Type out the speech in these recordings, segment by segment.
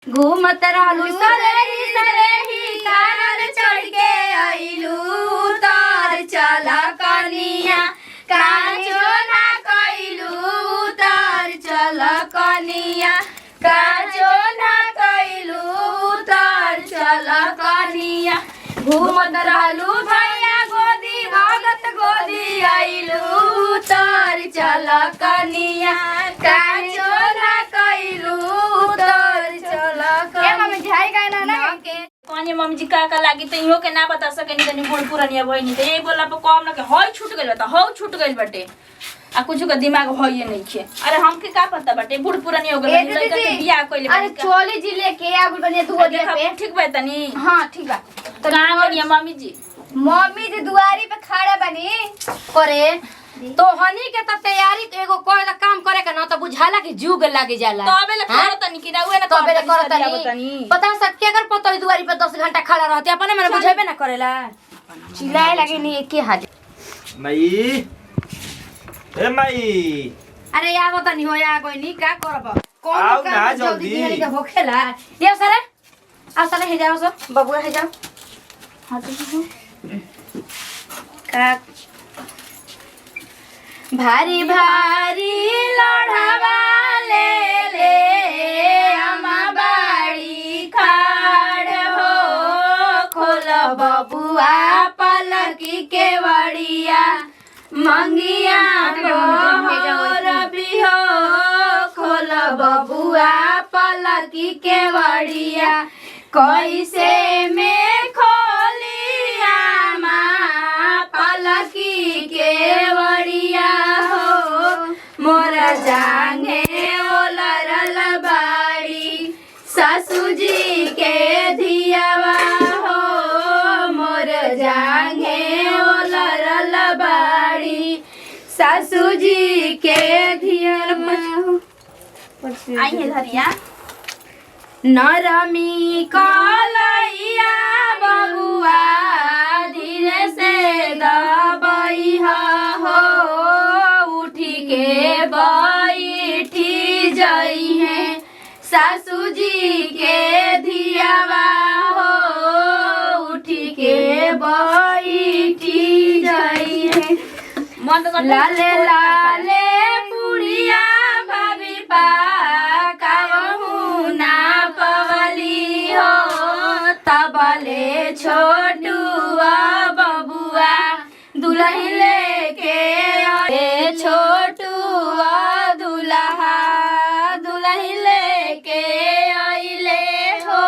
घूमत रहलू सरही सरही कानर चढ़ के आइलू तार चला कनिया काजो ना कइलू तार चला कनिया काजो ना कइलू तार चला कनिया घूमत रहलू भैया गोदी भगत गोदी आइलू तार चला कनिया काजो ना कइलू तार चला कनिया मम्मी झाई गाना ना के कौन मम्मी जी का लागी तो इहो के ना बता सके नहीं तनी बूढ़ पुरानिया बहिनी तो ये बोला पर कम ना के हई छूट गइल बता हौ छूट गइल बाटे आ कुछ का दिमाग होइए नहीं छे अरे हमके का पता बाटे बूढ़ पुरानिया हो गइल लइका के बियाह कइले अरे चोली जी लेके आगुल बनिया दुआरी पे ठीक बा तनी हां ठीक बा तो कहां बनिया मम्मी जी दुआरी पे खड़ा बनी करे तो हनी के त तैयारी एगो कोई काम करे के न त बुझाला कि जुग लागे जाला तबे ले करो तनी कि राउए ना तबे ले करो तनी पता सके अगर पतो दुआरी पे 10 घंटा खड़ा रहते अपने मन बुझाबे ना करेला चिल्लाए लगे नी एके हाथ माई ए माई अरे आव तनी हो आ कोई नी का करब कौन आओ काम ना जल्दी जल्दी। दिहरी के होखेला ये सरे आ सरे हे जाओ सो बबुआ हे जाओ हां तो का भारी भारी लोढ़वा ले ले अमा बाड़ी खाड़ हो खोल बबुआ पलकी के वड़िया मंगिया रबी हो खोल बबुआ पलकी के वड़िया कैसे में खोलिया माँ पलकी के वड़िया हो मोर जांगे ओलरल बाड़ी सासू जी के धियावा हो मोर जांगे ओलरल बाड़ी सासू जी के धियावा हो आई धरिया नरमी कलैया बबुआ धीरे से दबैहा हो उठी के बैठी जई है सासू जी के धियावा हो उठी के बैठी जई है मन तो लाले लाले पुड़िया भाभी पा कावहू ना पवली हो तबले छोटुआ बबुआ दुल्हन लेके आए छोटुआ दुल्हा दुल्हन लेके आइले हो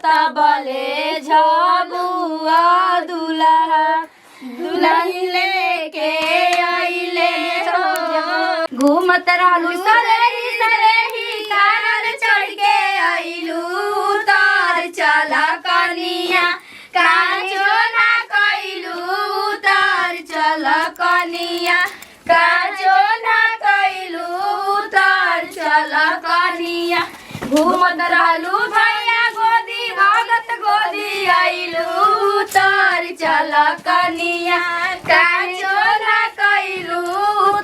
तबले झबुआ दुल्हा दुल्हन लेके आइले हो घूमत रहलू सरही सरही कानर चढ़ के आइलू तार चला कनिया काजो ना कइलू तार चला कनिया काजो ना कइलू तार चला कनिया घूमत रहलू भैया गोदी भगत गोदी आइलू तार चला कनिया काजो ना कइलू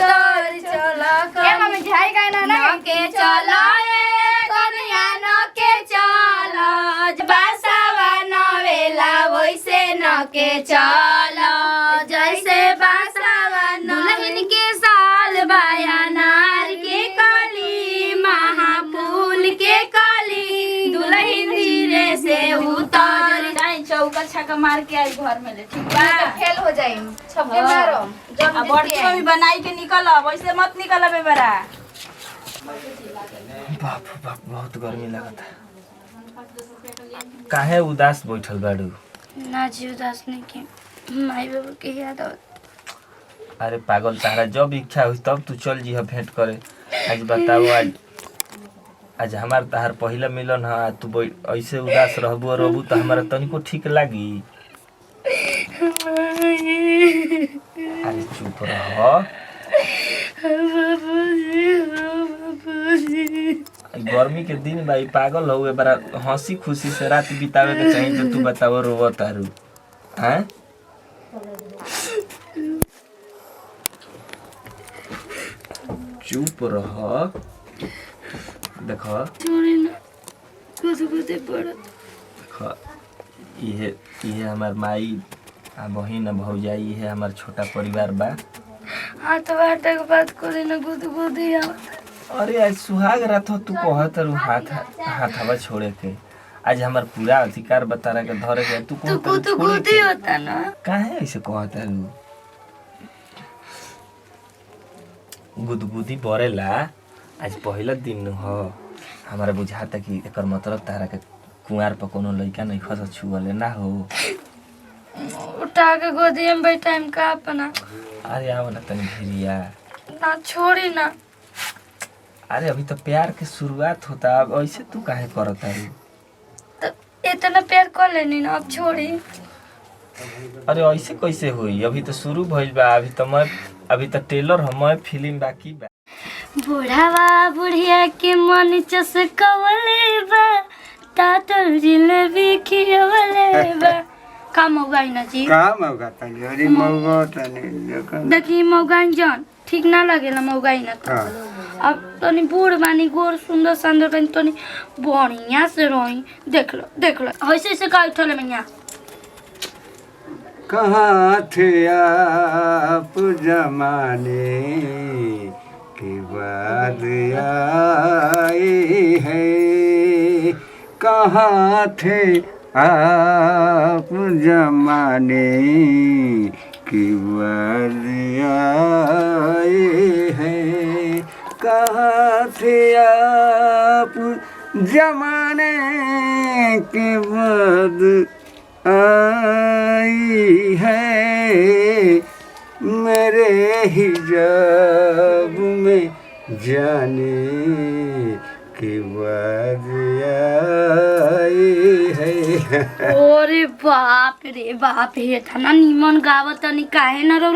तार चला कनिया मम्मी झाई गाना ना के चला ए कनिया न के चला बासावा नवेला वैसे न के चला जैसे बासावा दुल्हन के साल बाया नार के कली महाफूल के कली दुल्हन धीरे से उतर जाई चौका छक्का मार के आई घर में ले ठीक बा फेल हो जाई छक्के मारो अब बर्तन में भी बनाई के निकल वैसे मत निकल बेबरा बाप बाप बहुत गर्मी लगता काहे उदास बैठल बाड़ू ना जी उदास नहीं के माई बाबू के याद आवत अरे पागल तारा जब इच्छा हुई तब तू चल जी भेंट करे आज बताओ आज हमार तार पहला मिलन है तू ऐसे उदास रहबू तो हमारा तनिको ठीक लागी अरे चुप रह गर्मी के दिन भाई पागल हो बड़ा हंसी खुशी से रात बितावे के चाहिए तो तू बताओ रोव तारू हैं चुप रह देख गुदगुदी पड़त। इहे इहे हमार माई आ बहिन आ भौजाई इहे हमार छोटा परिवार बा। हाथ बाटे के बात करे ना गुदगुदी आवत। अरे आज सुहाग रात हो तू कहत रू हाथवा छोड़े के। आज हमार पूरा अधिकार बता रहा के धरे के तू तो गुदगुदी होता ना। काहे ऐसे कहत रू? गुदगुदी बरेला आज पहला दिन हो। हमारा बुझाता कि एकर मतलब तारा के कुंवार पर कोनो लइका नहीं खस छुअले ना हो। उठा के गोदी में बैठा हम का अपना। अरे आओ ना तनी भिरिया ना छोड़ी ना। अरे अभी तो प्यार के शुरुआत होता, अब ऐसे तू काहे करत है? तो इतना प्यार कर लेनी ना, अब छोड़ी। अरे ऐसे कैसे हुई? अभी तो शुरू भइल बा। अभी तो टेलर हम फिल्म बाकी बा। बुढ़ावा बुढ़िया के मन चसकवले बा, तातल जिलेबी खियवले बा। का मौगाई ना जी? का मौगा तनी? अरे मौगा तनी देखी मौगाई जान ठीक ना लगेला मौगाई ना तो। अब तनी बूढ़ बानी गोर सुंदर सुंदर बानी तनी बढ़िया से रही। देख लो ऐसे ऐसे का उठले मैया। कहाँ थे आप जमाने के बाद आए हैं? कहाँ थे आप जमाने के बाद आए हैं? कहाँ थे आप जमाने के बाद आई है? मेरे हिजाब में जाने के बाद आई है। ओरे बाप रे बाप हे थाना निमन गावत तनी काहे न रो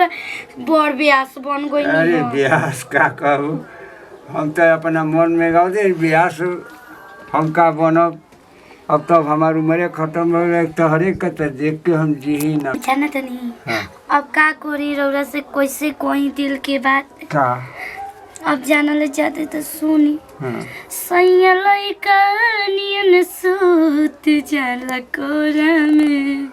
बड़ ब्यास बन गई। अरे ब्यास का कहू, हम तो अपना मन में गाओ दे ब्यास हम का बनब। अब तब हमार उम्र खत्म हो गई तो हरेक का तो देख के हम जी ही ना। जाना तनी हाँ। अब का कोरी रौरा से कैसे कोई दिल के बात का अब जानले जाते तो सुनी। हाँ। सैया लइका नियन सूत जाला कोरा में,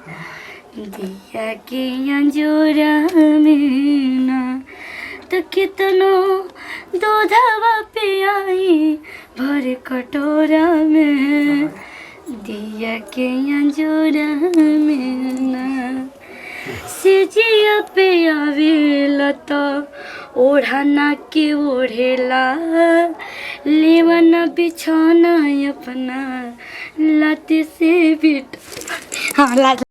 दिया के अंजोरा में ना तो कितनो दूधवा पे आई भर कटोरा में, दिया के अंजोरा में ना सिजिया पे आवेला तो ओढ़ाना के ओढ़ेला, लेवना बिछौना अपना लाते से बिट। हाँ